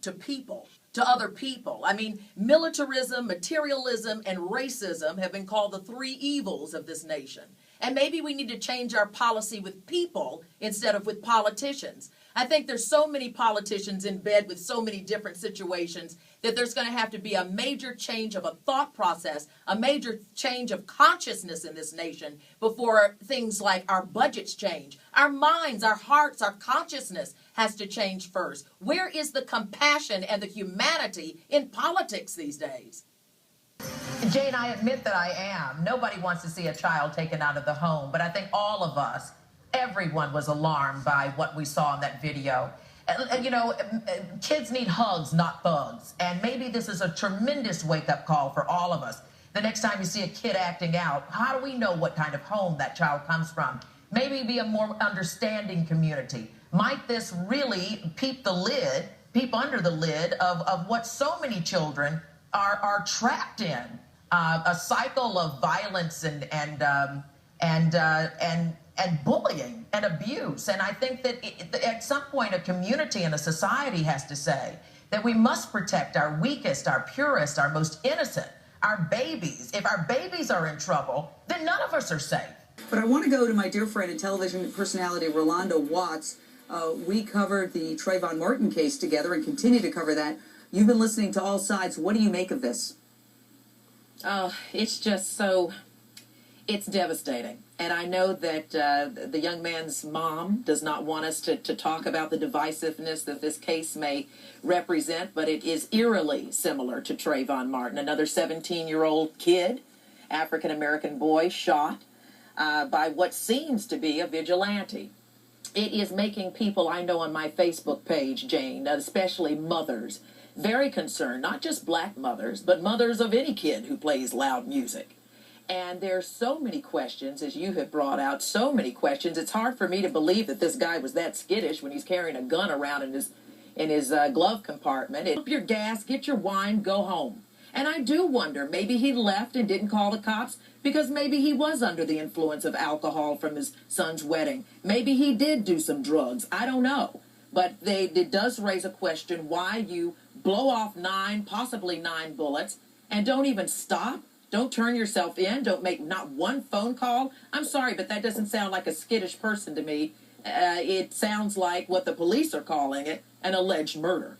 to people, to other people. I mean, militarism, materialism, and racism have been called the three evils of this nation. And maybe we need to change our policy with people instead of with politicians. I think there's so many politicians in bed with so many different situations that there's going to have to be a major change of a thought process, a major change of consciousness in this nation before things like our budgets change. Our minds, our hearts, our consciousness has to change first. Where is the compassion and the humanity in politics these days? Jane, I admit that I am. Nobody wants to see a child taken out of the home, but I think all of us, everyone was alarmed by what we saw in that video. You know, kids need hugs, not thugs. And maybe this is a tremendous wake-up call for all of us. The next time you see a kid acting out, how do we know what kind of home that child comes from? Maybe be a more understanding community. Might this really peep under the lid of what so many children are trapped in? A cycle of violence and bullying and abuse. And I think that at some point a community and a society has to say that we must protect our weakest, our purest, our most innocent, our babies. If our babies are in trouble, then none of us are safe. But I want to go to my dear friend and television personality, Rolonda Watts. We covered the Trayvon Martin case together and continue to cover that. You've been listening to all sides. What do you make of this? It's just so, it's devastating. And I know that the young man's mom does not want us to talk about the divisiveness that this case may represent, but it is eerily similar to Trayvon Martin, another 17-year-old kid, African-American boy, shot by what seems to be a vigilante. It is making people I know on my Facebook page, Jane, especially mothers, very concerned, not just black mothers, but mothers of any kid who plays loud music. And there's so many questions, as you have brought out, so many questions. It's hard for me to believe that this guy was that skittish when he's carrying a gun around in his glove compartment. Up your gas, get your wine, go home. And I do wonder, maybe he left and didn't call the cops because maybe he was under the influence of alcohol from his son's wedding. Maybe he did do some drugs. I don't know. But it does raise a question why you blow off possibly nine bullets and don't even stop. Don't turn yourself in. Don't make not one phone call. I'm sorry, but that doesn't sound like a skittish person to me. It sounds like what the police are calling it, an alleged murder.